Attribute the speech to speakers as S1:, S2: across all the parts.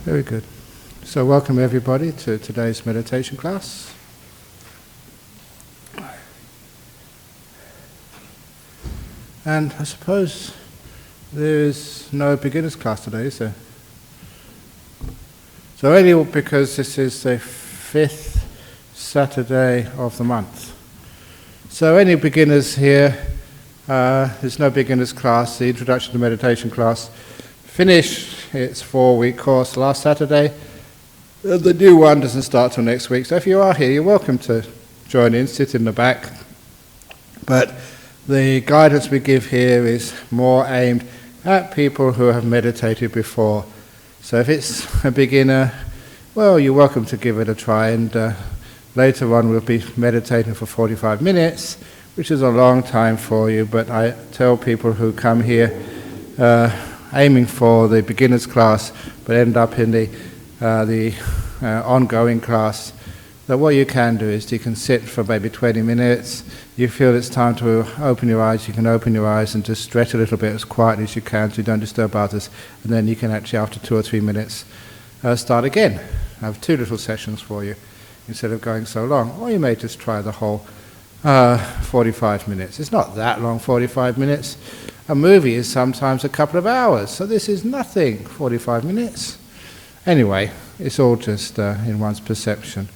S1: Very good. So welcome everybody to today's meditation class. And I suppose there is no beginner's class today, is there? So only because this is the 5th Saturday of the month. So any beginners here, there's no beginner's class. The Introduction to Meditation class finished its 4-week course last Saturday. The new one doesn't start till next week. So if you are here, you're welcome to join in, sit in the back. But the guidance we give here is more aimed at people who have meditated before. So if it's a beginner, well, you're welcome to give it a try, and later on we'll be meditating for 45 minutes, which is a long time for you, but I tell people who come here aiming for the beginner's class but end up in the ongoing class, that what you can do is you can sit for maybe 20 minutes. You feel it's time to open your eyes, you can open your eyes and just stretch a little bit as quietly as you can so you don't disturb others, and then you can actually, after 2 or 3 minutes, start again. I have 2 little sessions for you instead of going so long. Or you may just try the whole 45 minutes. It's not that long, 45 minutes. A movie is sometimes a couple of hours, so this is nothing, 45 minutes. Anyway, it's all just in one's perception.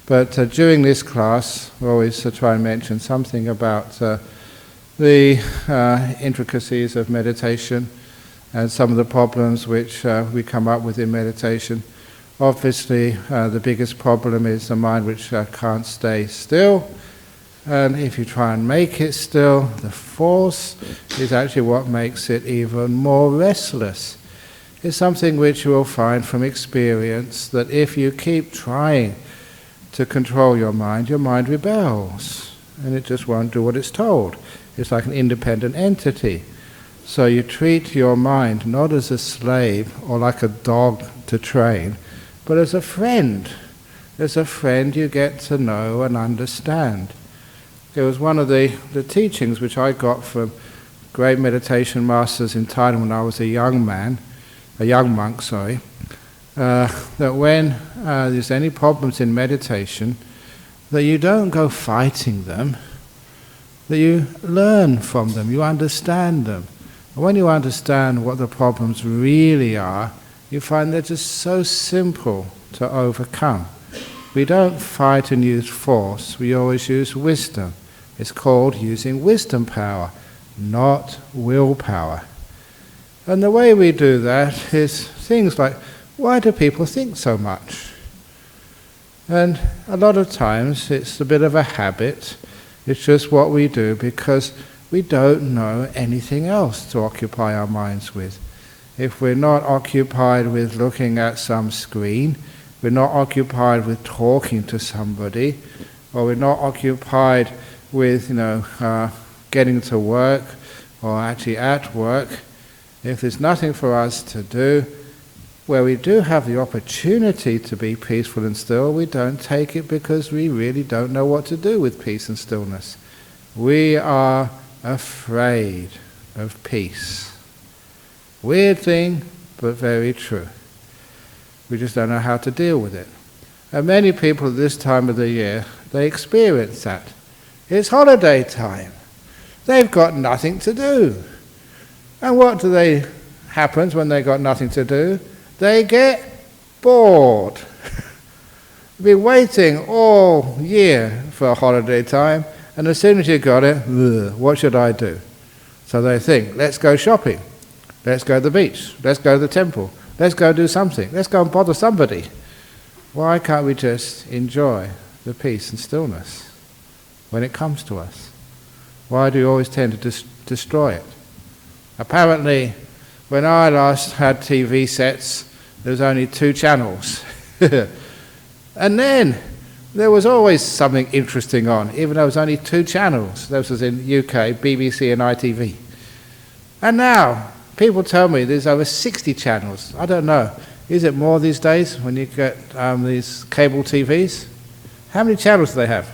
S1: But during this class, we always try and mention something about the intricacies of meditation and some of the problems which we come up with in meditation. Obviously, the biggest problem is the mind which can't stay still. And if you try and make it still, the force is actually what makes it even more restless. It's something which you will find from experience, that if you keep trying to control your mind rebels, and it just won't do what it's told. It's like an independent entity. So you treat your mind not as a slave or like a dog to train, but as a friend. As a friend you get to know and understand. It was one of the teachings which I got from great meditation masters in Thailand when I was a young monk, that when there's any problems in meditation, that you don't go fighting them, that you learn from them, you understand them. And when you understand what the problems really are, you find they're just so simple to overcome. We don't fight and use force, we always use wisdom. It's called using wisdom power, not willpower. And the way we do that is things like, why do people think so much? And a lot of times it's a bit of a habit. It's just what we do because we don't know anything else to occupy our minds with. If we're not occupied with looking at some screen, we're not occupied with talking to somebody, or we're not occupied with getting to work or actually at work, if there's nothing for us to do, where we do have the opportunity to be peaceful and still, we don't take it because we really don't know what to do with peace and stillness. We are afraid of peace. Weird thing, but very true. We just don't know how to deal with it. And many people at this time of the year, they experience that. It's holiday time. They've got nothing to do. And what happens when they've got nothing to do? They get bored. You've been waiting all year for a holiday time, and as soon as you got it, what should I do? So they think, let's go shopping, let's go to the beach, let's go to the temple, let's go do something, let's go and bother somebody. Why can't we just enjoy the peace and stillness when it comes to us? Why do we always tend to destroy it? Apparently, when I last had TV sets, there was only 2 channels. And then there was always something interesting on, even though there was only 2 channels. This was in UK, BBC and ITV. And now, people tell me there's over 60 channels. I don't know. Is it more these days when you get these cable TVs? How many channels do they have?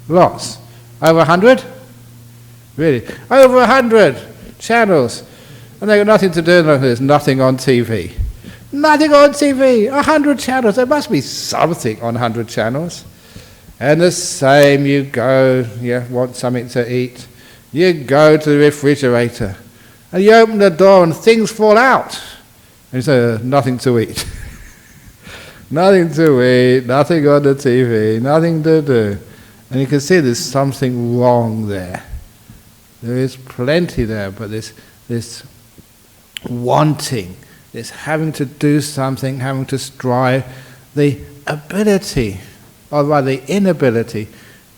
S1: Lots. Over 100? Really? Over 100 channels. And they've got nothing to do, there's nothing on TV. Nothing on TV, 100 channels. There must be something on 100 channels. And the same, you go, you want something to eat, you go to the refrigerator, and you open the door and things fall out. And you say, nothing to eat. Nothing to eat, nothing on the TV, nothing to do. And you can see there's something wrong there. There is plenty there, but this wanting, this having to do something, having to strive, the ability, or rather the inability,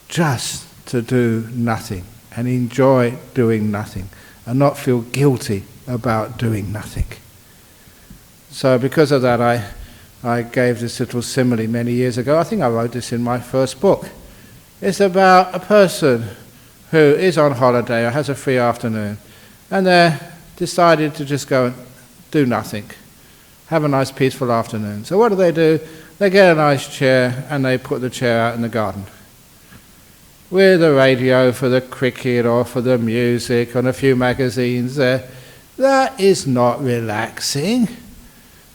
S1: just to do nothing and enjoy doing nothing and not feel guilty about doing nothing. So because of that, I gave this little simile many years ago. I think I wrote this in my first book. It's about a person who is on holiday or has a free afternoon, and they decided to just go and do nothing, have a nice peaceful afternoon. So what do? They get a nice chair and they put the chair out in the garden with a radio for the cricket or for the music and a few magazines there. That is not relaxing.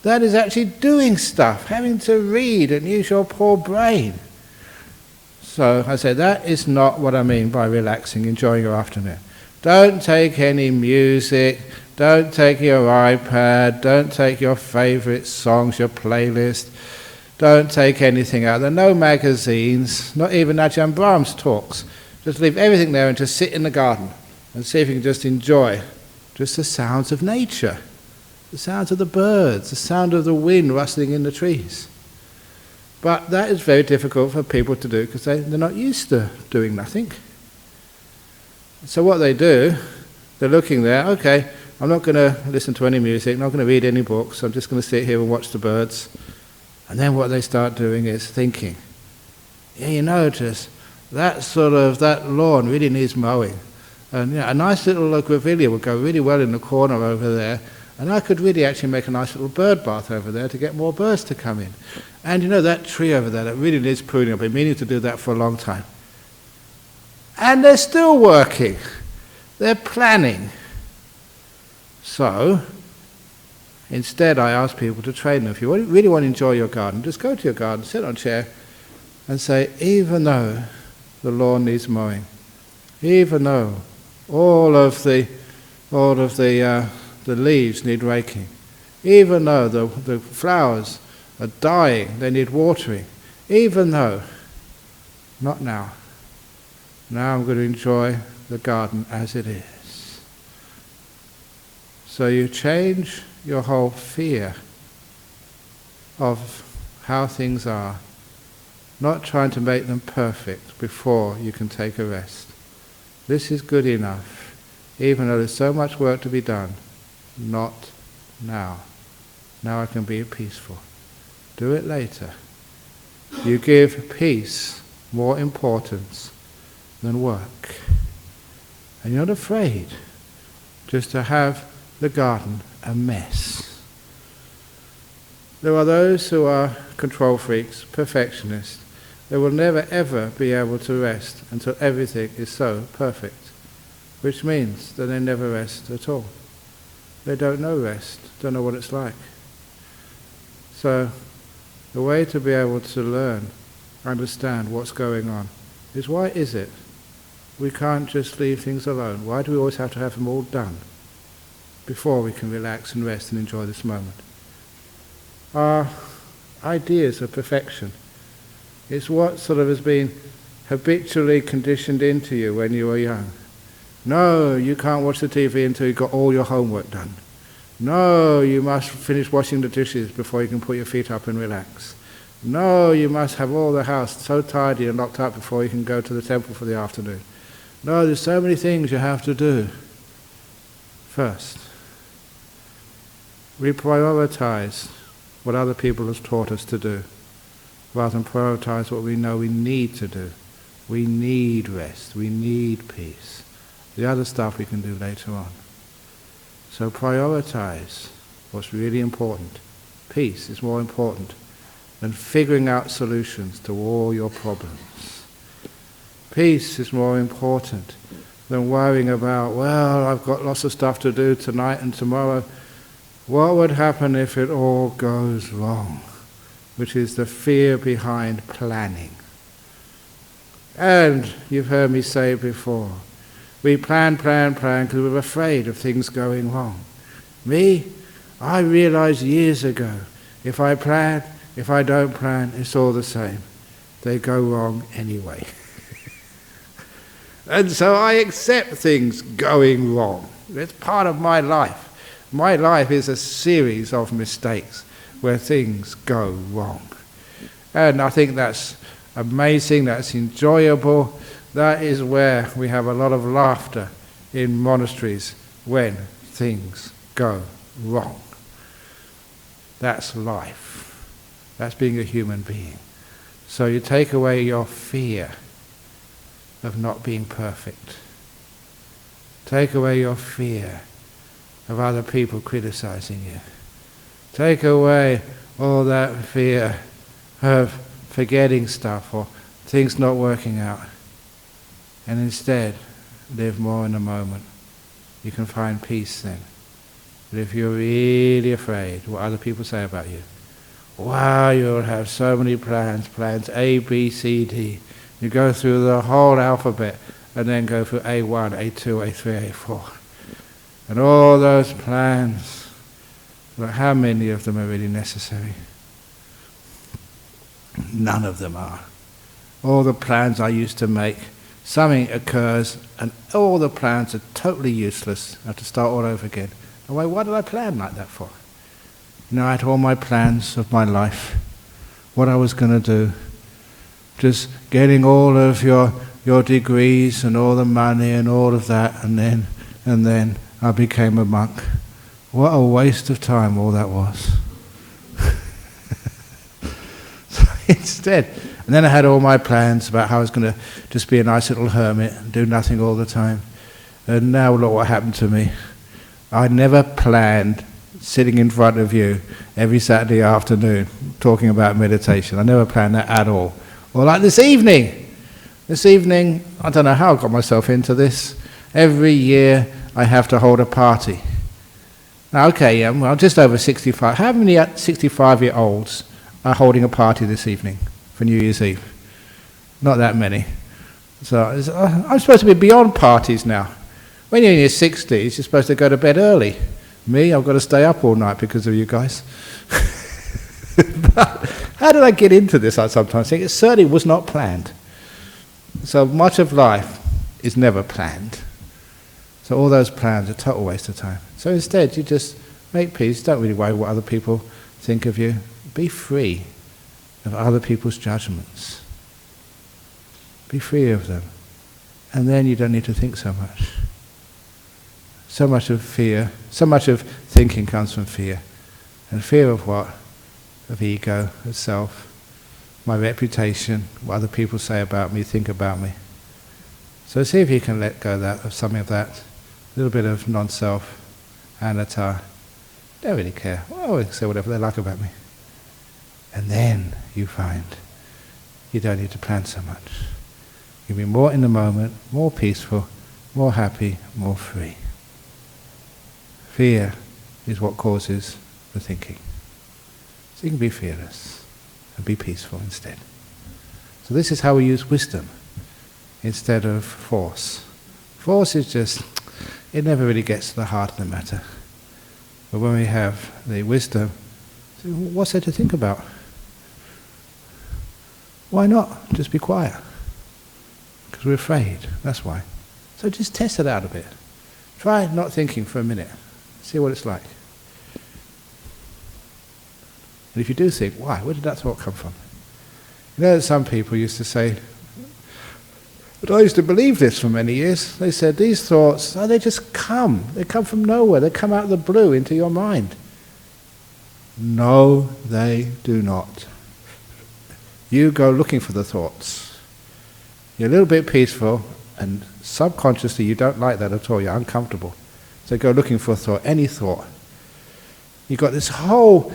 S1: That is actually doing stuff, having to read and use your poor brain. So I say that is not what I mean by relaxing, enjoying your afternoon. Don't take any music, don't take your iPad, don't take your favourite songs, your playlist, don't take anything out there, no magazines, not even Ajahn Brahm's talks. Just leave everything there and just sit in the garden and see if you can just enjoy just the sounds of nature. The sounds of the birds, the sound of the wind rustling in the trees. But that is very difficult for people to do because they're not used to doing nothing. So what they do, they're looking there, okay, I'm not going to listen to any music, not going to read any books, I'm just going to sit here and watch the birds. And then what they start doing is thinking, yeah, you notice, that lawn really needs mowing. And a nice little grevillea would go really well in the corner over there. And I could really actually make a nice little bird bath over there to get more birds to come in. And that tree over there, that really needs pruning. I've been meaning to do that for a long time. And they're still working. They're planning. So, instead I ask people to train them. If you really want to enjoy your garden, just go to your garden, sit on a chair, and say, even though the lawn needs mowing, even though all of the leaves need raking, even though the flowers are dying, they need watering, even though, not now. Now I'm going to enjoy the garden as it is. So you change your whole fear of how things are, not trying to make them perfect before you can take a rest. This is good enough, even though there's so much work to be done. Not now. Now I can be peaceful. Do it later. You give peace more importance than work. And you're not afraid just to have the garden a mess. There are those who are control freaks, perfectionists. They will never ever be able to rest until everything is so perfect, which means that they never rest at all. They don't know rest, don't know what it's like. So the way to be able to learn, understand what's going on, is why is it we can't just leave things alone? Why do we always have to have them all done before we can relax and rest and enjoy this moment? Our ideas of perfection, it's what sort of has been habitually conditioned into you when you were young. No, you can't watch the TV until you've got all your homework done. No, you must finish washing the dishes before you can put your feet up and relax. No, you must have all the house so tidy and locked up before you can go to the temple for the afternoon. No, there's so many things you have to do. First, we prioritize what other people have taught us to do, rather than prioritize what we know we need to do. We need rest, we need peace. The other stuff we can do later on. So prioritize what's really important. Peace is more important than figuring out solutions to all your problems. Peace is more important than worrying about, well, I've got lots of stuff to do tonight and tomorrow. What would happen if it all goes wrong? Which is the fear behind planning. And you've heard me say it before. We plan because we're afraid of things going wrong. Me, I realized years ago, if I plan, if I don't plan, it's all the same. They go wrong anyway. And so I accept things going wrong. It's part of my life. My life is a series of mistakes where things go wrong. And I think that's amazing, that's enjoyable. That is where we have a lot of laughter in monasteries when things go wrong. That's life. That's being a human being. So you take away your fear of not being perfect. Take away your fear of other people criticizing you. Take away all that fear of forgetting stuff or things not working out. And instead, live more in the moment. You can find peace then. But if you're really afraid what other people say about you, wow, you'll have so many plans A, B, C, D. You go through the whole alphabet and then go through A1, A2, A3, A4. And all those plans, but how many of them are really necessary? None of them are. All the plans I used to make, something occurs and all the plans are totally useless. I have to start all over again. And why did I plan like that for? I had all my plans of my life, what I was going to do, just getting all of your degrees and all the money and all of that, and then I became a monk. What a waste of time all that was. So instead, and then I had all my plans about how I was going to just be a nice little hermit and do nothing all the time. And now look what happened to me. I never planned sitting in front of you every Saturday afternoon talking about meditation. I never planned that at all. Or like this evening. This evening, I don't know how I got myself into this. Every year I have to hold a party. Now, okay, I'm just over 65. How many 65-year-olds are holding a party this evening for New Year's Eve? Not that many. So I'm supposed to be beyond parties now. When you're in your 60s, you're supposed to go to bed early. Me, I've got to stay up all night because of you guys. But how did I get into this? I sometimes think it certainly was not planned. So much of life is never planned. So all those plans are a total waste of time. So instead, you just make peace. Don't really worry what other people think of you. Be free of other people's judgments. Be free of them. And then you don't need to think so much. So much of fear, so much of thinking comes from fear. And fear of what? Of ego, of self, my reputation, what other people say about me, think about me. So see if you can let go of something of that. A little bit of non-self, anatta. Don't really care. Well, they can say whatever they like about me. And then you find you don't need to plan so much. You'll be more in the moment, more peaceful, more happy, more free. Fear is what causes the thinking. So you can be fearless and be peaceful instead. So this is how we use wisdom instead of force. Force is just, it never really gets to the heart of the matter. But when we have the wisdom, what's there to think about? Why not? Just be quiet. Because we're afraid, that's why. So just test it out a bit. Try not thinking for a minute. See what it's like. And if you do think, why? Where did that thought come from? You know that some people used to say, but I used to believe this for many years. They said, these thoughts, they just come. They come from nowhere. They come out of the blue into your mind. No, they do not. You go looking for the thoughts. You're a little bit peaceful, and subconsciously you don't like that at all. You're uncomfortable. So go looking for a thought, any thought. You've got this whole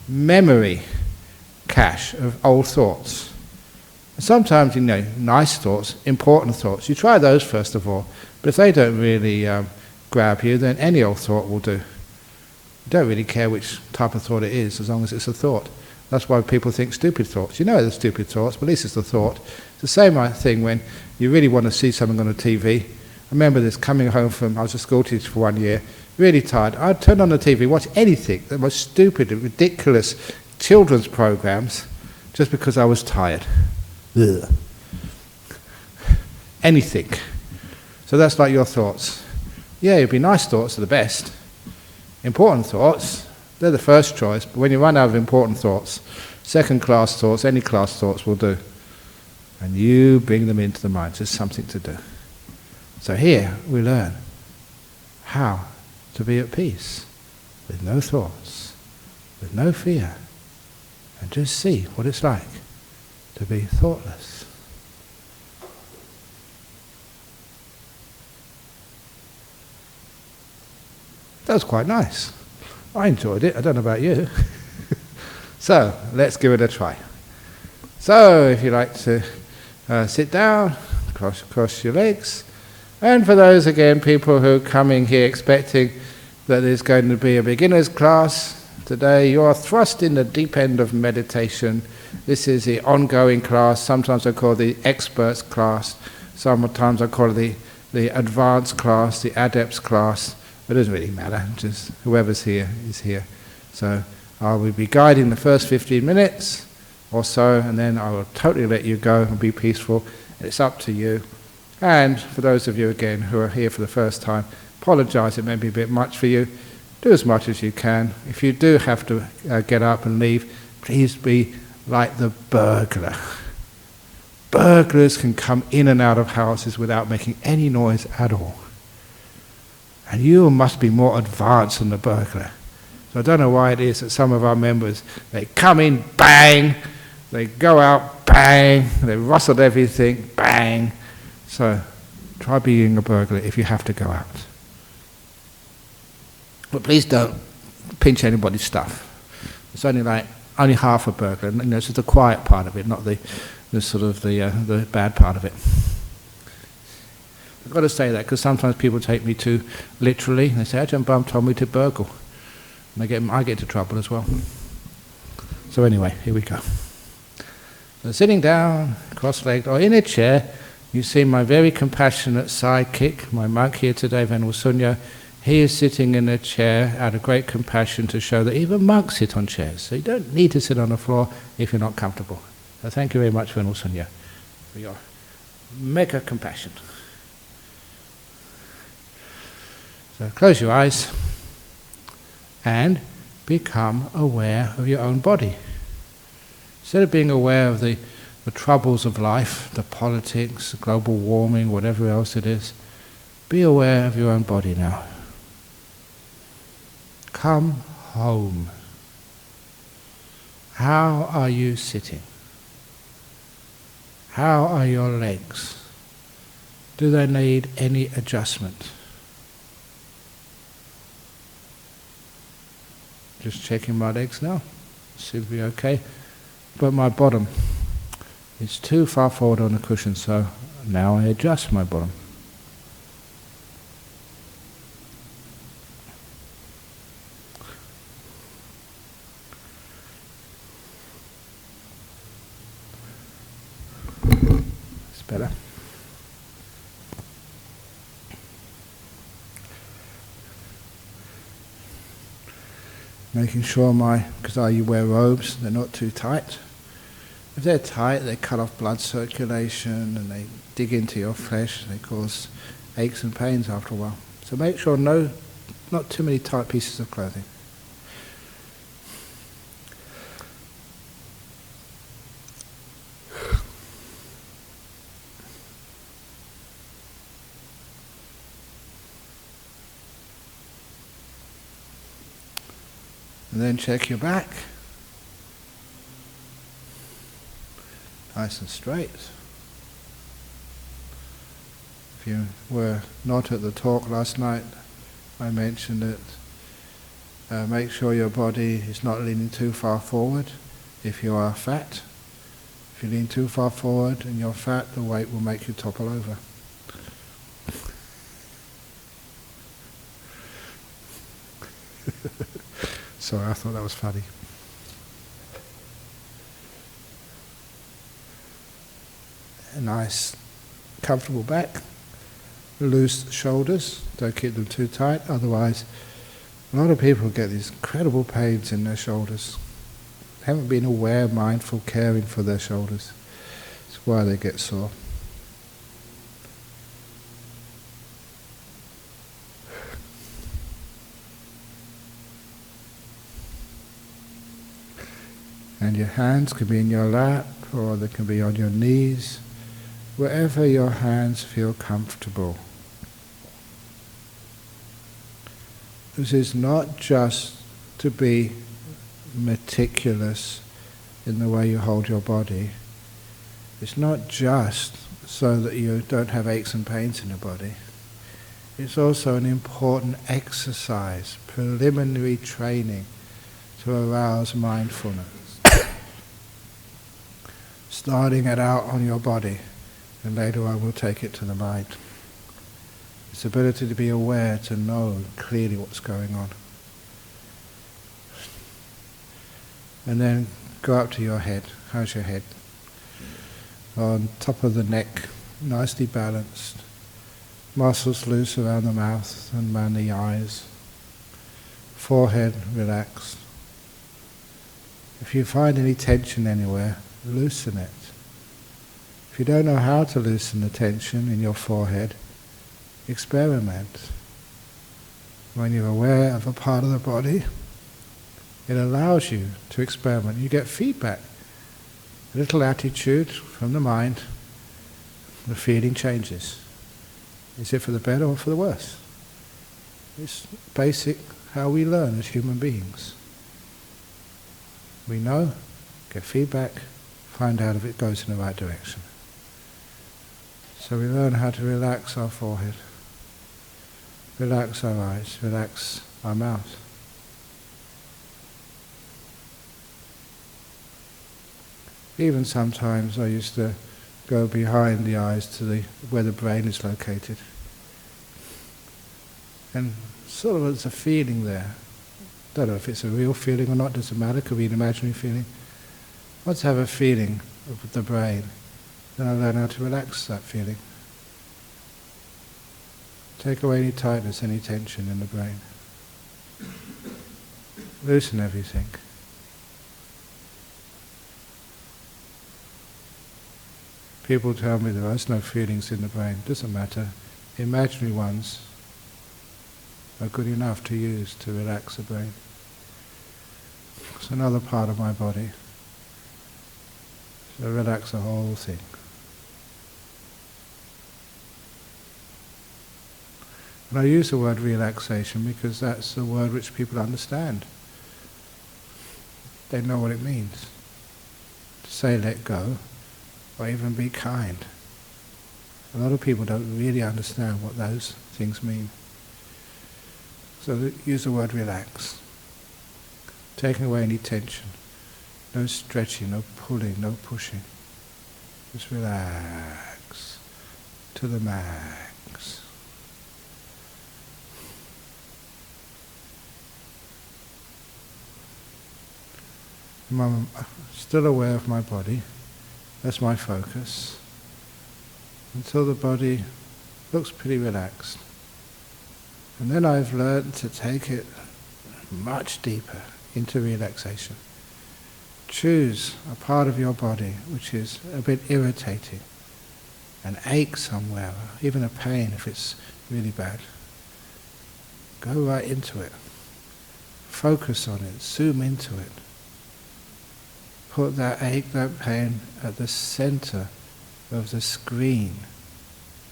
S1: memory cache of old thoughts. Sometimes, nice thoughts, important thoughts. You try those first of all, but if they don't really grab you, then any old thought will do. You don't really care which type of thought it is, as long as it's a thought. That's why people think stupid thoughts. You know they're stupid thoughts, but at least it's a thought. It's the same thing when you really want to see something on the TV. I remember this, coming home from, I was a school teacher for 1 year, really tired. I'd turn on the TV, watch anything, the most stupid, ridiculous children's programs, just because I was tired. Ugh. Anything. So that's like your thoughts. Yeah, it'd be nice thoughts are the best. Important thoughts, they're the first choice, but when you run out of important thoughts, second-class thoughts, any class thoughts will do. And you bring them into the mind, just something to do. So here we learn how to be at peace, with no thoughts, with no fear, and just see what it's like to be thoughtless. That was quite nice. I enjoyed it. I don't know about you. So, let's give it a try. So, if you like to sit down, cross your legs. And for those, again, people who are coming here expecting that there's going to be a beginner's class, today you are thrust in the deep end of meditation. This is the ongoing class. Sometimes I call it the experts class. Sometimes I call it the advanced class, the adepts class. It doesn't really matter, just whoever's here is here. So I will be guiding the first 15 minutes or so, and then I will totally let you go and be peaceful. It's up to you. And for those of you, again, who are here for the first time, apologise, it may be a bit much for you. Do as much as you can. If you do have to get up and leave, please be like the burglar. Burglars can come in and out of houses without making any noise at all. And you must be more advanced than the burglar. So I don't know why it is that some of our members, they come in, bang, they go out, bang, they rustle everything, bang. So try being a burglar if you have to go out. But please don't pinch anybody's stuff. It's only half a burglar. It's just the quiet part of it, not the bad part of it. I've got to say that because sometimes people take me too literally. They say, Ajahn Brahm told me to burgle. And I get into trouble as well. So anyway, here we go. So sitting down, cross-legged, or in a chair, you see my very compassionate sidekick, my monk here today, Venerable Sunya. He is sitting in a chair out of great compassion to show that even monks sit on chairs. So you don't need to sit on the floor if you're not comfortable. So thank you very much, Venerable Sunya, for your mega compassion. So close your eyes and become aware of your own body. Instead of being aware of the troubles of life, the politics, global warming, whatever else it is, be aware of your own body now. Come home. How are you sitting? How are your legs? Do they need any adjustment? Just checking my legs now. Seem to be okay. But my bottom is too far forward on the cushion, so now I adjust my bottom. It's better. Making sure because I wear robes, they're not too tight. If they're tight, they cut off blood circulation and they dig into your flesh. They cause aches and pains after a while. So make sure not too many tight pieces of clothing. And then check your back. Nice and straight. If you were not at the talk last night, I mentioned it. Make sure your body is not leaning too far forward if you are fat. If you lean too far forward and you're fat, the weight will make you topple over. Sorry, I thought that was funny. A nice, comfortable back, loose shoulders, don't keep them too tight, otherwise a lot of people get these incredible pains in their shoulders. They haven't been aware, mindful, caring for their shoulders. That's why they get sore. And your hands can be in your lap, or they can be on your knees, wherever your hands feel comfortable. This is not just to be meticulous in the way you hold your body. It's not just so that you don't have aches and pains in your body. It's also an important exercise, preliminary training to arouse mindfulness. Starting it out on your body, and later on we'll take it to the mind. This ability to be aware, to know clearly what's going on. And then go up to your head. How's your head? On top of the neck, nicely balanced. Muscles loose around the mouth and around the eyes. Forehead relaxed. If you find any tension anywhere, loosen it. If you don't know how to loosen the tension in your forehead, experiment. When you're aware of a part of the body, it allows you to experiment. You get feedback. A little attitude from the mind, the feeling changes. Is it for the better or for the worse? It's basic how we learn as human beings. We know, get feedback, find out if it goes in the right direction. So we learn how to relax our forehead, relax our eyes, relax our mouth. Even sometimes I used to go behind the eyes to where the brain is located. And sort of there's a feeling there. Don't know if it's a real feeling or not, doesn't matter, could be an imaginary feeling. Once I have a feeling of the brain, then I learn how to relax that feeling. Take away any tightness, any tension in the brain. Loosen everything. People tell me there is no feelings in the brain. Doesn't matter. Imaginary ones are good enough to use to relax the brain. It's another part of my body. So relax the whole thing. And I use the word relaxation because that's the word which people understand. They know what it means. To say let go, or even be kind. A lot of people don't really understand what those things mean. So use the word relax. Taking away any tension. No stretching, no pulling, no pushing. Just relax to the max. I'm still aware of my body. That's my focus. Until the body looks pretty relaxed. And then I've learned to take it much deeper into relaxation. Choose a part of your body which is a bit irritating, an ache somewhere, even a pain if it's really bad. Go right into it. Focus on it, zoom into it. Put that ache, that pain at the center of the screen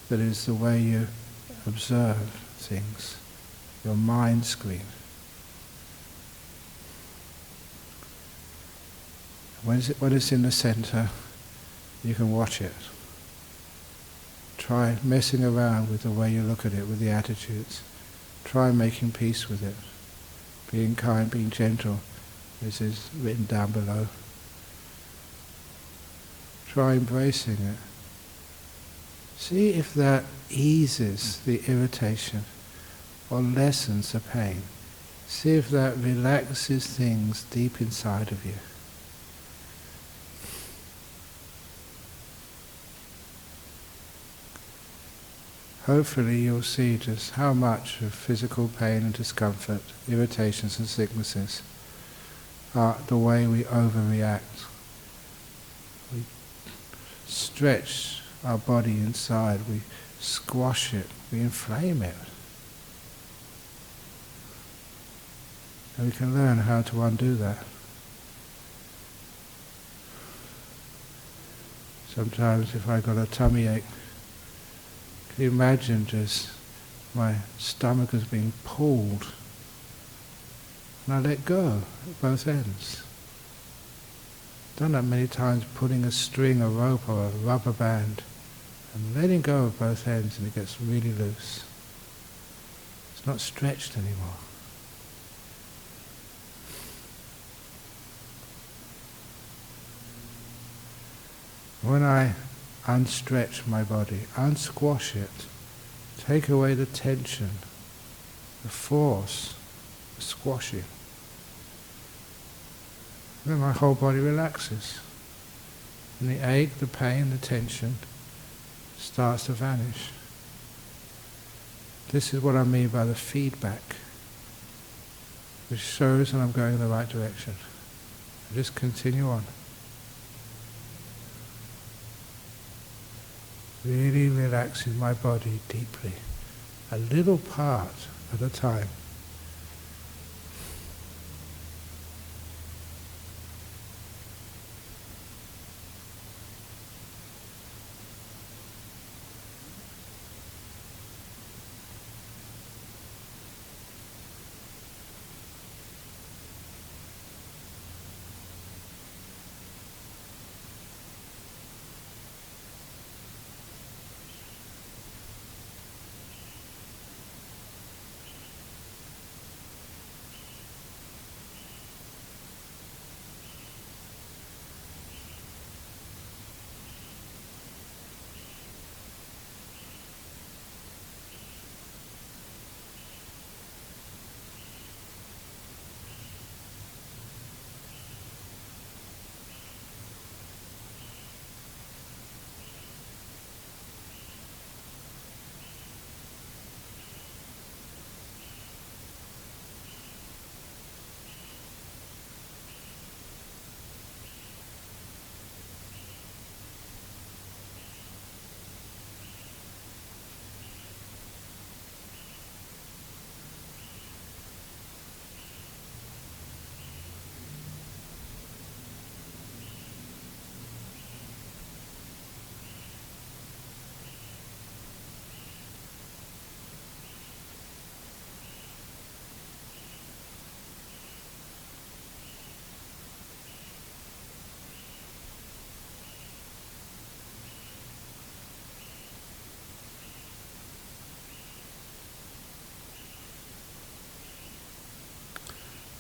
S1: that is the way you observe things, your mind screen. When it's in the center, you can watch it. Try messing around with the way you look at it, with the attitudes. Try making peace with it. Being kind, being gentle. This is written down below. Try embracing it. See if that eases the irritation or lessens the pain. See if that relaxes things deep inside of you. Hopefully you'll see just how much of physical pain and discomfort, irritations and sicknesses are the way we overreact. We stretch our body inside, we squash it, we inflame it. And we can learn how to undo that. Sometimes if I got a tummy ache, can you imagine just my stomach is being pulled and I let go at both ends. Done that many times, putting a string, a rope or a rubber band and letting go of both ends, and it gets really loose. It's not stretched anymore. When I unstretch my body, unsquash it, take away the tension, the force, the squashing, then my whole body relaxes. And the ache, the pain, the tension starts to vanish. This is what I mean by the feedback, which shows that I'm going in the right direction. I just continue on. Really relaxing my body deeply, a little part at a time.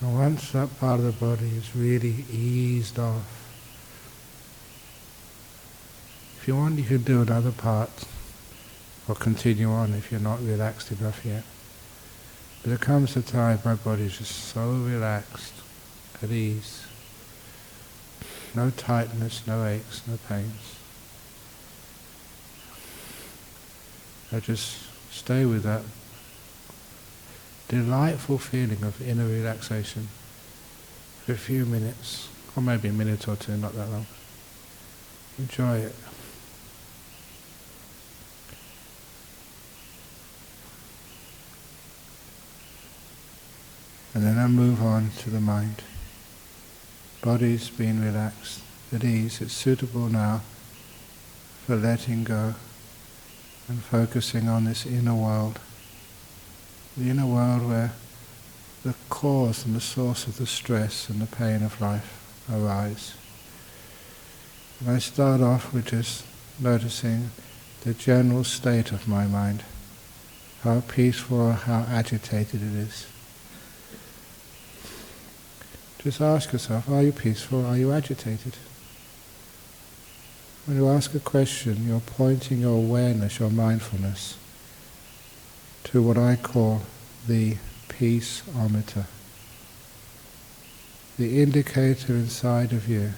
S1: And once that part of the body is really eased off, if you want, you can do another part or continue on if you're not relaxed enough yet. But there comes a time my body is just so relaxed, at ease. No tightness, no aches, no pains. I just stay with that delightful feeling of inner relaxation for a few minutes, or maybe a minute or two, not that long. Enjoy it. And then I move on to the mind. Body's been relaxed, at ease. It's suitable now for letting go and focusing on this inner world. The inner world where the cause and the source of the stress and the pain of life arise. And I start off with just noticing the general state of my mind, how peaceful or how agitated it is. Just ask yourself, are you peaceful, are you agitated? When you ask a question, you're pointing your awareness, your mindfulness, to what I call the peace-ometer. the indicator inside of you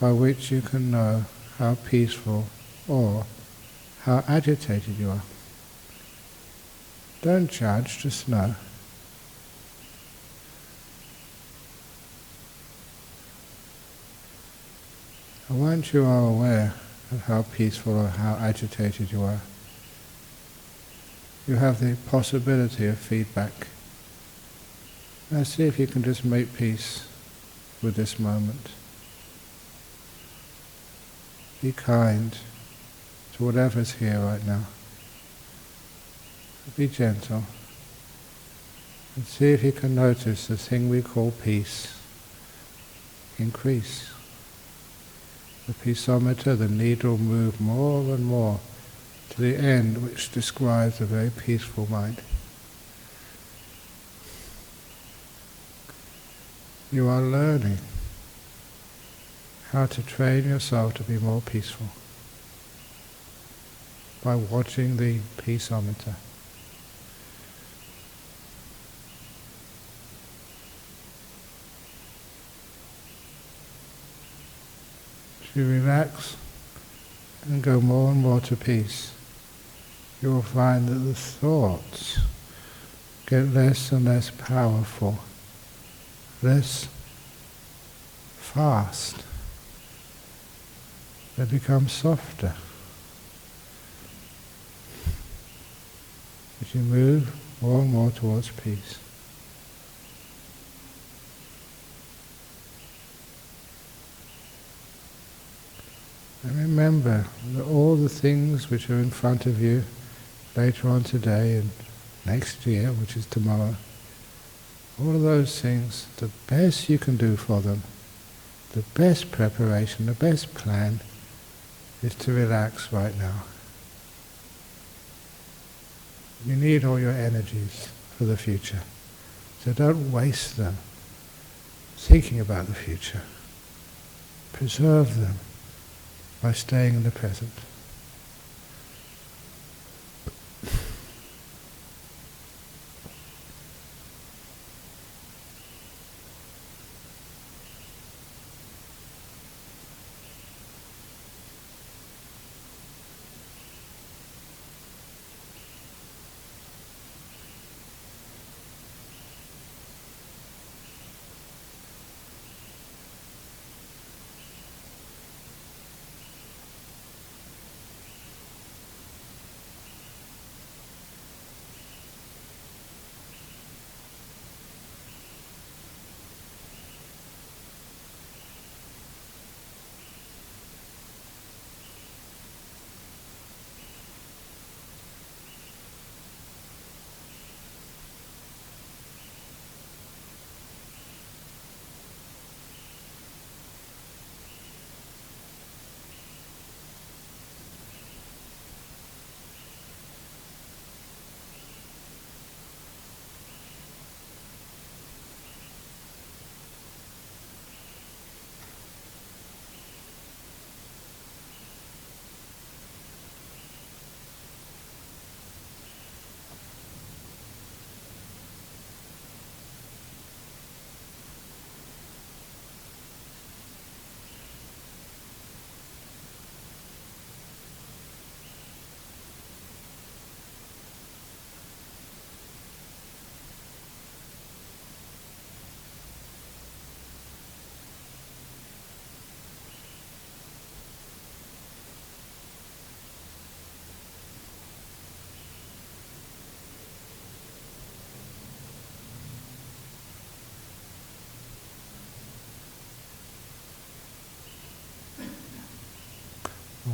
S1: by which you can know how peaceful or how agitated you are. Don't judge, just know. And once you are aware of how peaceful or how agitated you are, you have the possibility of feedback. Now see if you can just make peace with this moment. Be kind to whatever's here right now. Be gentle. And see if you can notice the thing we call peace increase. The peaceometer, the needle, move more and more to the end, which describes a very peaceful mind. You are learning how to train yourself to be more peaceful by watching the peaceometer. As you relax and go more and more to peace, you will find that the thoughts get less and less powerful, less fast. They become softer. As you move more and more towards peace. And remember that all the things which are in front of you later on today and next year, which is tomorrow, all of those things, the best you can do for them, the best preparation, the best plan, is to relax right now. You need all your energies for the future, so don't waste them thinking about the future. Preserve them by staying in the present.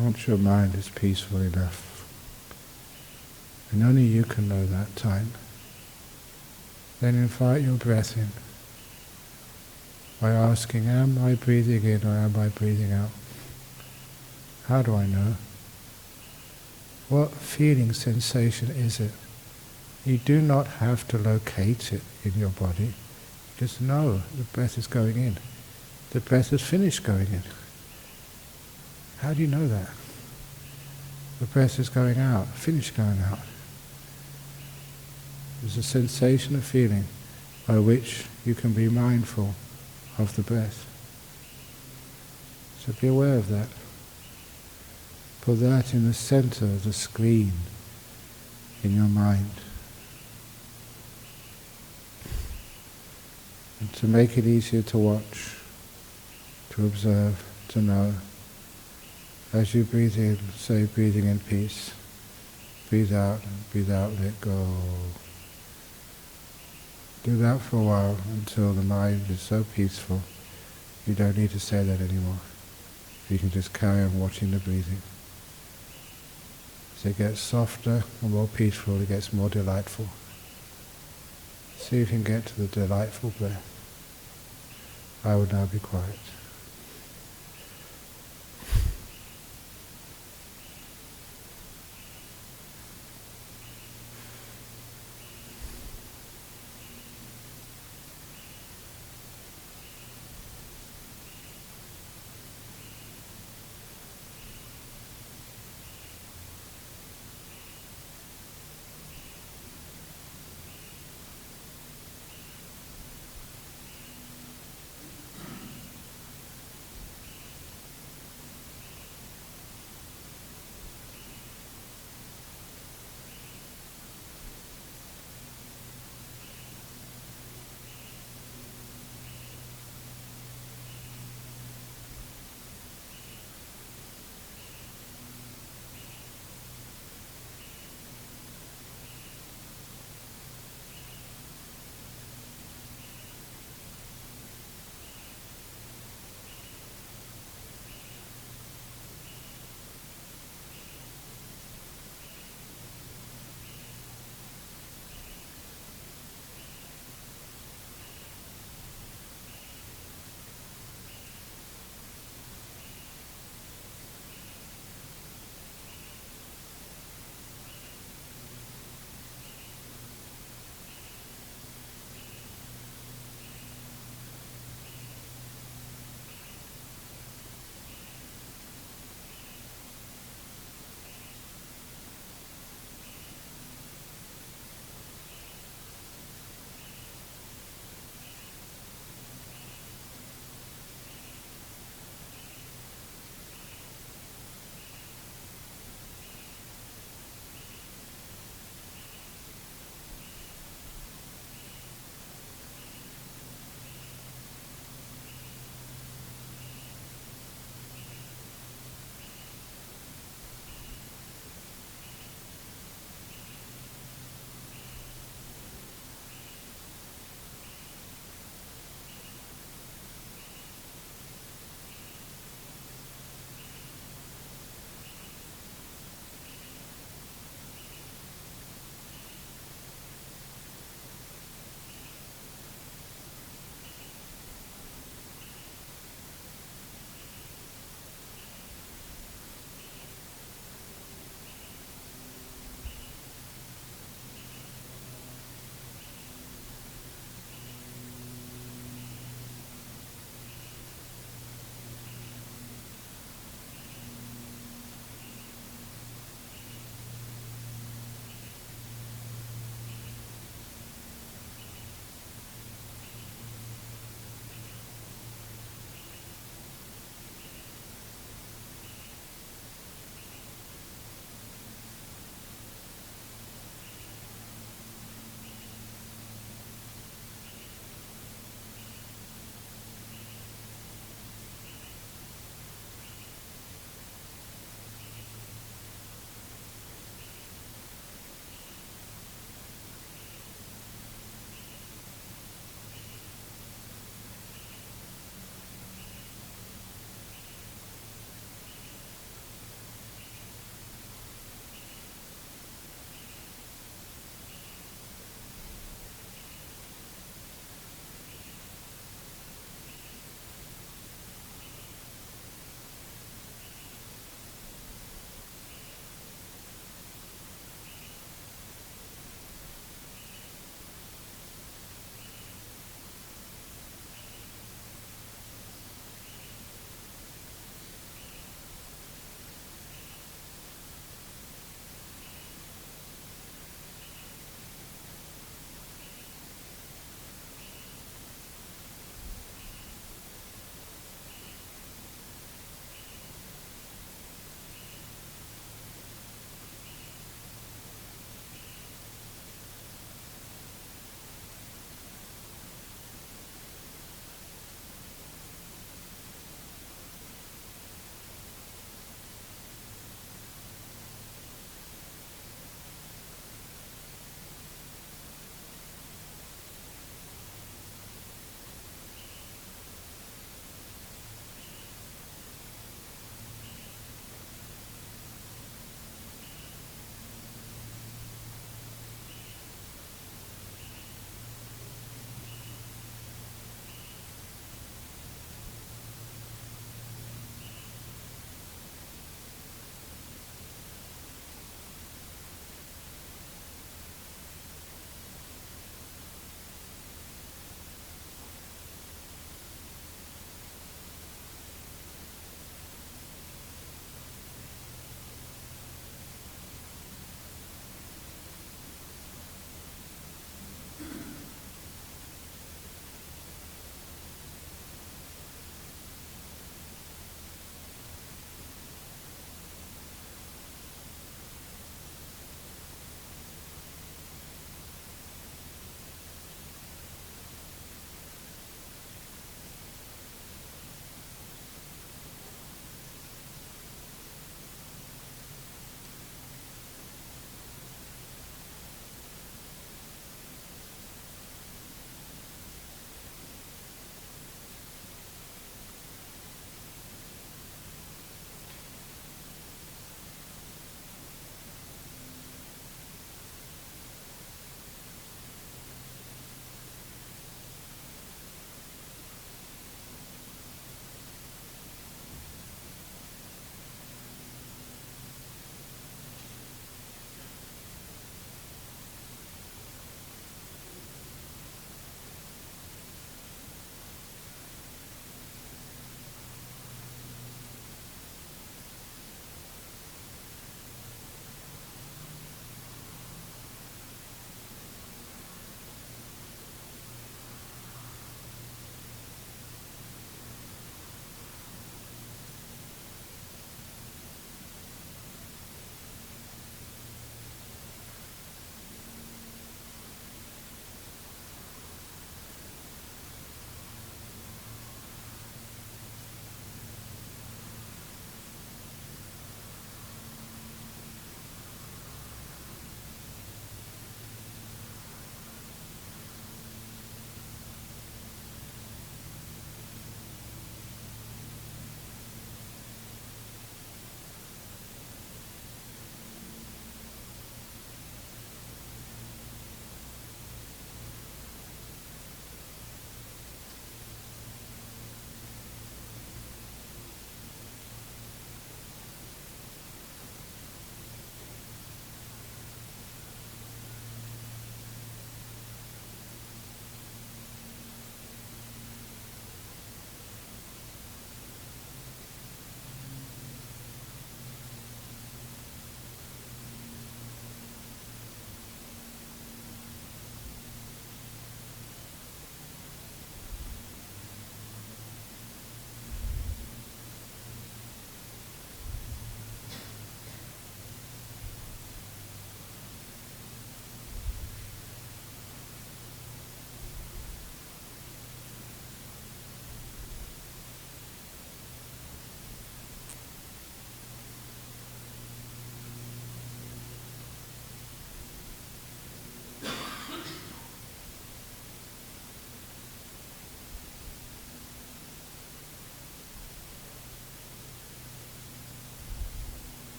S1: Once your mind is peaceful enough, and only you can know that time, then invite your breath in by asking, am I breathing in or am I breathing out? How do I know? What feeling sensation is it? You do not have to locate it in your body. Just know the breath is going in. The breath has finished going in. How do you know that? The breath is going out, finished going out. There's a sensation of feeling by which you can be mindful of the breath. So be aware of that. Put that in the center of the screen in your mind. And to make it easier to watch, to observe, to know, as you breathe in, say breathing in peace. Breathe out, let go. Do that for a while until the mind is so peaceful you don't need to say that anymore. You can just carry on watching the breathing. As it gets softer and more peaceful, it gets more delightful. See if you can get to the delightful breath. I will now be quiet.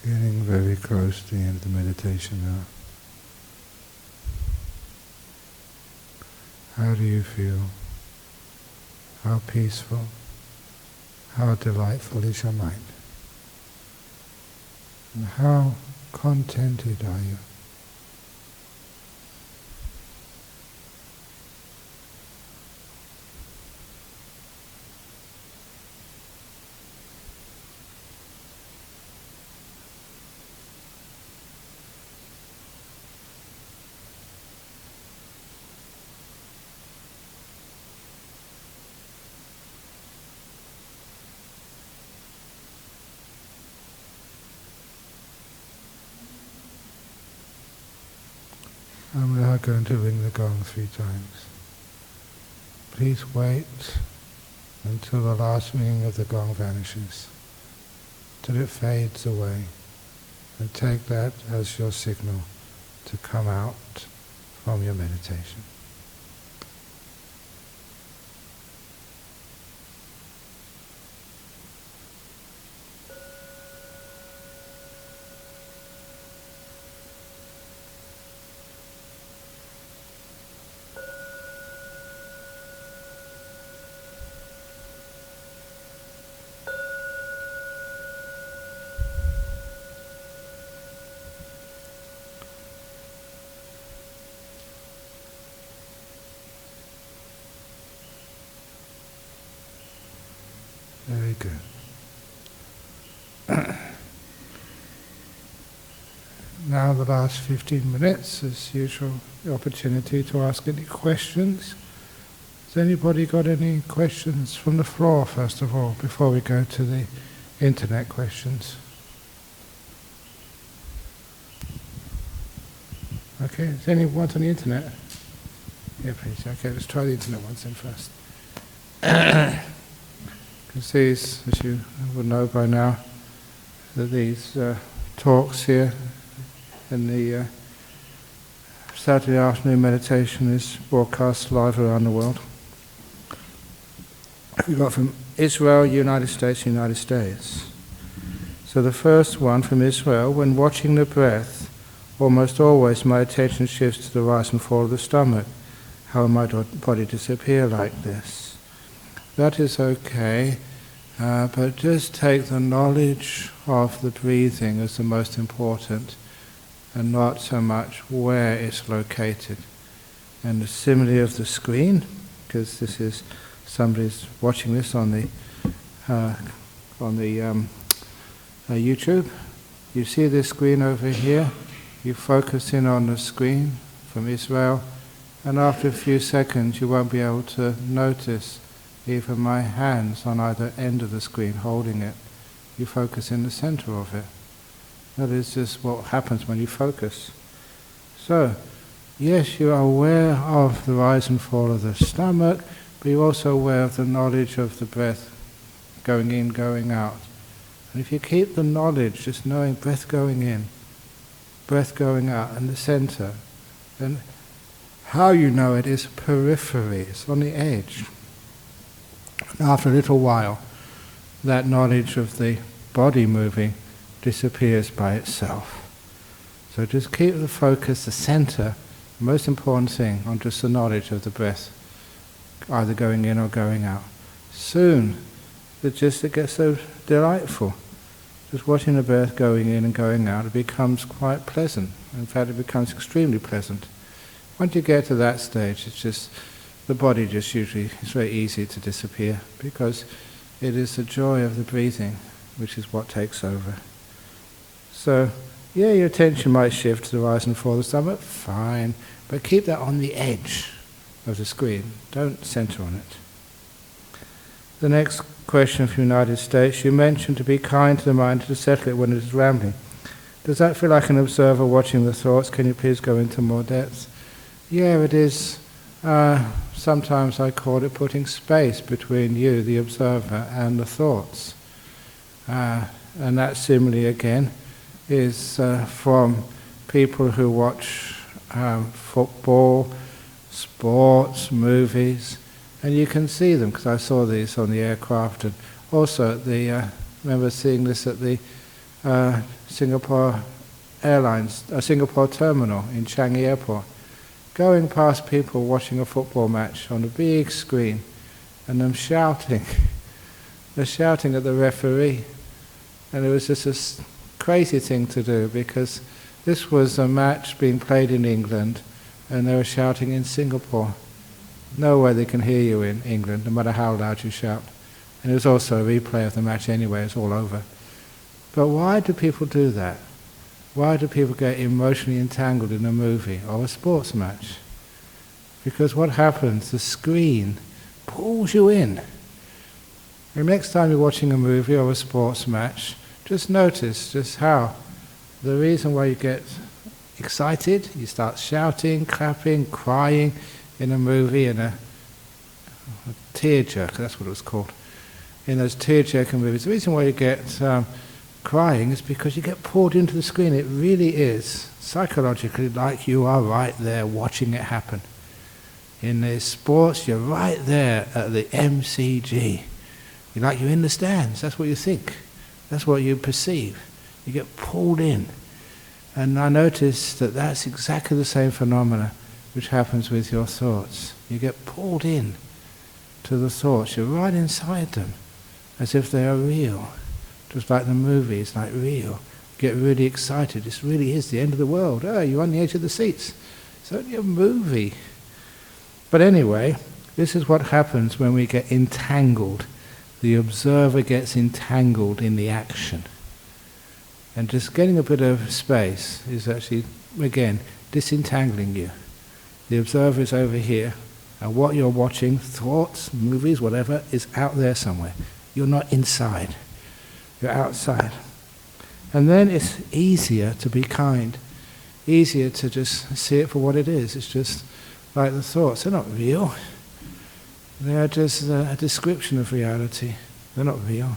S1: Getting very close to the end of the meditation now. How do you feel? How peaceful? How delightful is your mind? And how contented are you? I'm now going to ring the gong 3 times. Please wait until the last ringing of the gong vanishes, till it fades away, and take that as your signal to come out from your meditation. Very good. Now the last 15 minutes, as usual, the opportunity to ask any questions. Has anybody got any questions from the floor, first of all, before we go to the internet questions? Okay, is anyone on the internet? Yeah, please. Okay, let's try the internet ones then first. Because these, as you would know by now, that these talks here in the Saturday afternoon meditation is broadcast live around the world. We got from Israel, United States. So the first one from Israel: when watching the breath, almost always my attention shifts to the rise and fall of the stomach. How will my body disappear like this? That is okay, but just take the knowledge of the breathing as the most important, and not so much where it's located. And the simile of the screen, because this is somebody's watching this on the YouTube. You see this screen over here. You focus in on the screen from Israel, and after a few seconds, you won't be able to notice even my hands on either end of the screen holding it. You focus in the center of it. That is just what happens when you focus. So, yes, you are aware of the rise and fall of the stomach, but you're also aware of the knowledge of the breath going in, going out. And if you keep the knowledge, just knowing breath going in, breath going out, and the center, then how you know it is periphery, it's on the edge. After a little while, that knowledge of the body moving disappears by itself. So just keep the focus, the center, the most important thing, on just the knowledge of the breath, either going in or going out. Soon, it gets so delightful. Just watching the breath going in and going out, it becomes quite pleasant. In fact, it becomes extremely pleasant. Once you get to that stage, it's just the body just usually is very easy to disappear, because it is the joy of the breathing which is what takes over. So, yeah, your attention might shift to the rise and fall of the stomach, fine, but keep that on the edge of the screen. Don't center on it. The next question from the United States: you mentioned to be kind to the mind, to settle it when it is rambling. Does that feel like an observer watching the thoughts? Can you please go into more depth? Yeah, it is. Sometimes I call it putting space between you, the observer, and the thoughts. And that simile again is from people who watch football, sports, movies, and you can see them, because I saw these on the aircraft, and also at the, remember seeing this at the Singapore Airlines, Singapore terminal in Changi Airport, going past people watching a football match on a big screen, and them shouting. They're shouting at the referee, and it was just a crazy thing to do, because this was a match being played in England, and they were shouting in Singapore. No way they can hear you in England, no matter how loud you shout. And it was also a replay of the match anyway, it's all over. But why do people do that? Why do people get emotionally entangled in a movie or a sports match? Because what happens, the screen pulls you in. And next time you're watching a movie or a sports match, just notice just how the reason why you get excited, you start shouting, clapping, crying in a movie, in a tearjerker, that's what it was called. In those tearjerker movies, the reason why you get crying is because you get pulled into the screen. It really is psychologically like you are right there watching it happen. In the sports, you're right there at the MCG. You're like you're in the stands. That's what you think. That's what you perceive. You get pulled in. And I notice that that's exactly the same phenomena which happens with your thoughts. You get pulled in to the thoughts. You're right inside them, as if they are real. Just like the movie, it's like real. Get really excited. This really is the end of the world. Oh, you're on the edge of the seats. It's only a movie. But anyway, this is what happens when we get entangled. The observer gets entangled in the action. And just getting a bit of space is actually, again, disentangling you. The observer is over here, and what you're watching, thoughts, movies, whatever, is out there somewhere. You're not inside. You're outside. And then it's easier to be kind. Easier to just see it for what it is. It's just like the thoughts. They're not real. They are just a description of reality. They're not real.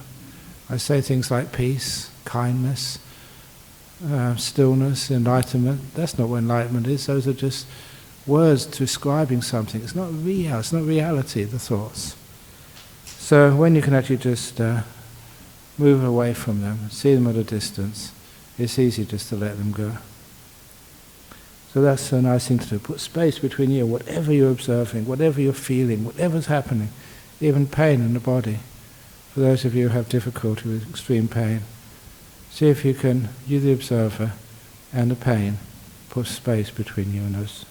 S1: I say things like peace, kindness, stillness, enlightenment. That's not what enlightenment is. Those are just words describing something. It's not real. It's not reality, the thoughts. So when you can actually just move away from them, see them at a distance, it's easy just to let them go. So that's a nice thing to do. Put space between you, whatever you're observing, whatever you're feeling, whatever's happening, even pain in the body. For those of you who have difficulty with extreme pain, see if you can, you the observer and the pain, put space between you and those.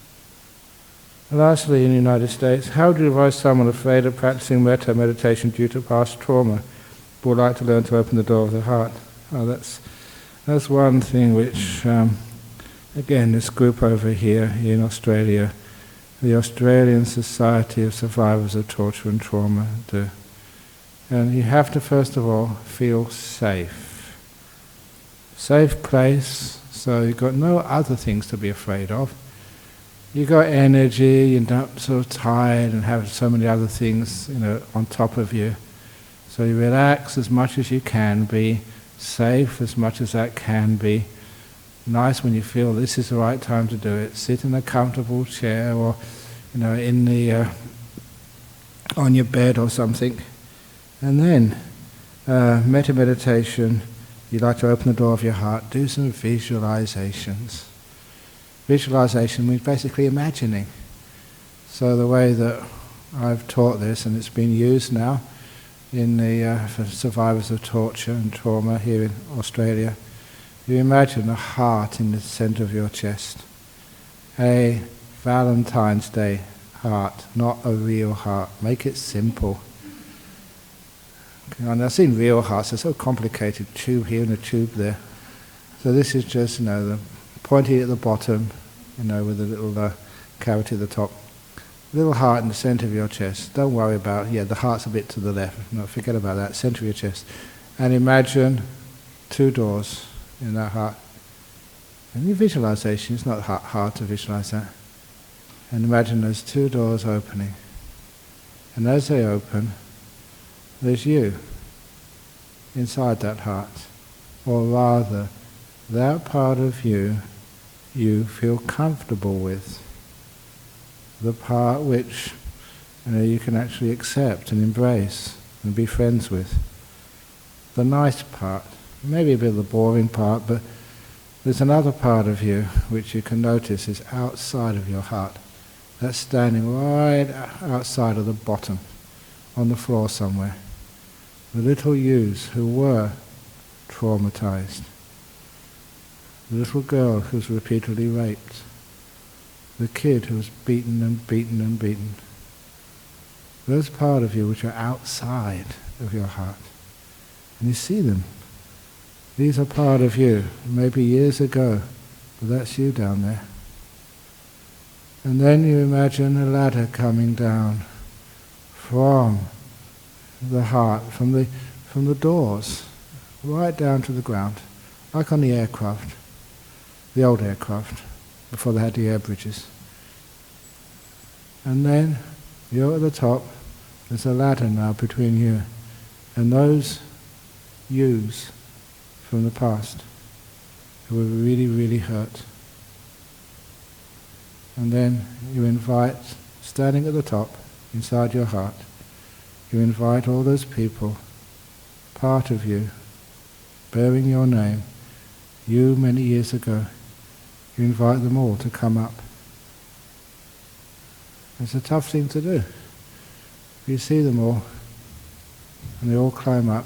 S1: And lastly, in the United States, how do you advise someone afraid of practicing metta meditation due to past trauma who would like to learn to open the door of the heart? Oh, that's one thing which, again, this group over here in Australia, the Australian Society of Survivors of Torture and Trauma do. And you have to first of all feel safe. Safe place, so you've got no other things to be afraid of. You've got energy, you're not sort of tired and have so many other things, on top of you. So you relax as much as you can be, safe as much as that can be. Nice when you feel this is the right time to do it. Sit in a comfortable chair or, in the on your bed or something. And then, metta meditation, you'd like to open the door of your heart, do some visualizations. Visualization means basically imagining. So the way that I've taught this, and it's been used now in the for survivors of torture and trauma here in Australia, you imagine a heart in the center of your chest. A Valentine's Day heart, not a real heart. Make it simple. And I've seen real hearts, they're so complicated, tube here and a tube there. So this is just, the pointy at the bottom, with a little cavity at the top. Little heart in the center of your chest. Don't worry about, the heart's a bit to the left. No, forget about that, center of your chest. And imagine 2 doors in that heart. And your visualization, it's not hard to visualize that. And imagine those 2 doors opening. And as they open, there's you inside that heart. Or rather, that part of you feel comfortable with. The part which you can actually accept and embrace and be friends with. The nice part, maybe a bit of the boring part, but there's another part of you which you can notice is outside of your heart. That's standing right outside of the bottom, on the floor somewhere. The little yous who were traumatized. The little girl who was repeatedly raped. The kid who was beaten and beaten and beaten. Those part of you which are outside of your heart. And you see them. These are part of you, maybe years ago, but that's you down there. And then you imagine a ladder coming down from the heart, from the doors, right down to the ground, like on the aircraft, the old aircraft, before they had the air bridges. And then you're at the top, there's a ladder now between you and those yous from the past who were really, really hurt. And then you invite, standing at the top, inside your heart, you invite all those people, part of you, bearing your name, you many years ago, you invite them all to come up. It's a tough thing to do. You see them all, and they all climb up,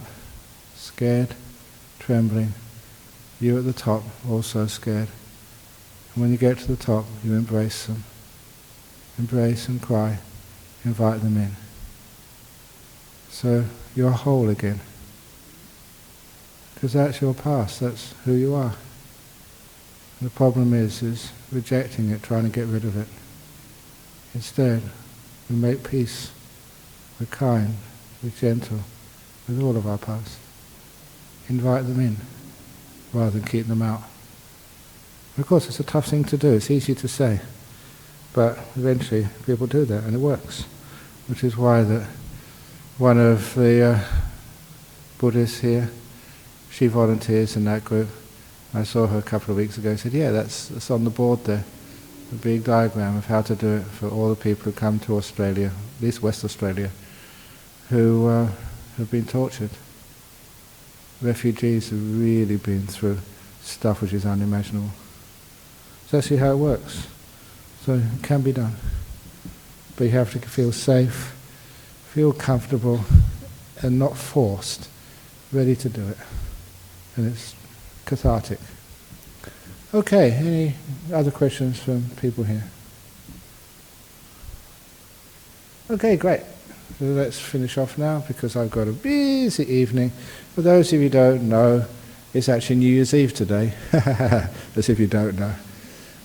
S1: scared, trembling. You at the top, also scared. And when you get to the top, you embrace them. Embrace and cry. Invite them in. So you're whole again. Because that's your past, that's who you are. And the problem is rejecting it, trying to get rid of it. Instead, we make peace. We're kind, we're gentle with all of our past. Invite them in, rather than keep them out. And of course, it's a tough thing to do. It's easy to say, but eventually people do that, and it works. Which is why one of the Buddhists here, she volunteers in that group. I saw her a couple of weeks ago. Said, "Yeah, that's on the board there, a big diagram of how to do it for all the people who come to Australia, at least West Australia, who have been tortured. Refugees have really been through stuff which is unimaginable. So that's how it works. So it can be done. But you have to feel safe, feel comfortable, and not forced, ready to do it. And it's cathartic. Okay, any other questions from people here? Okay, great. So let's finish off now because I've got a busy evening. For those of you who don't know, it's actually New Year's Eve today. As if you don't know.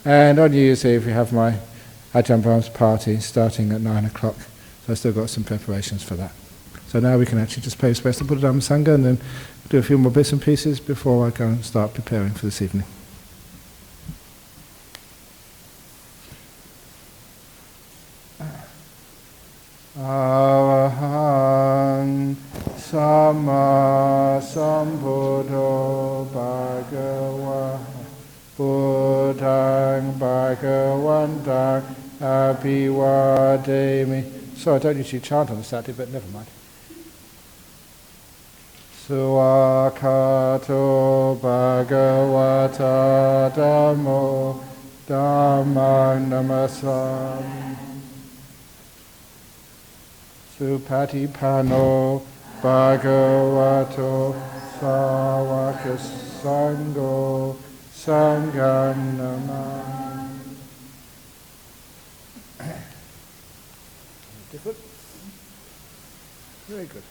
S1: And on New Year's Eve we have my Ajahn Brahm's party starting at 9 o'clock. So I've still got some preparations for that. So now we can actually just pay respects to Buddha Dhamma Sangha and then do a few more bits and pieces before I go and start preparing for this evening. Arahang Sama Sambuddho Bhagava Buddhang Bhagavantang Abhivademi. So I don't usually chant on the Saturday, but never mind. Suakato Bhagavata Dhammo Dhammang Namasami Supatipano Bhagavato Sāvaka Sangho Sangham Namami. Different? Very good.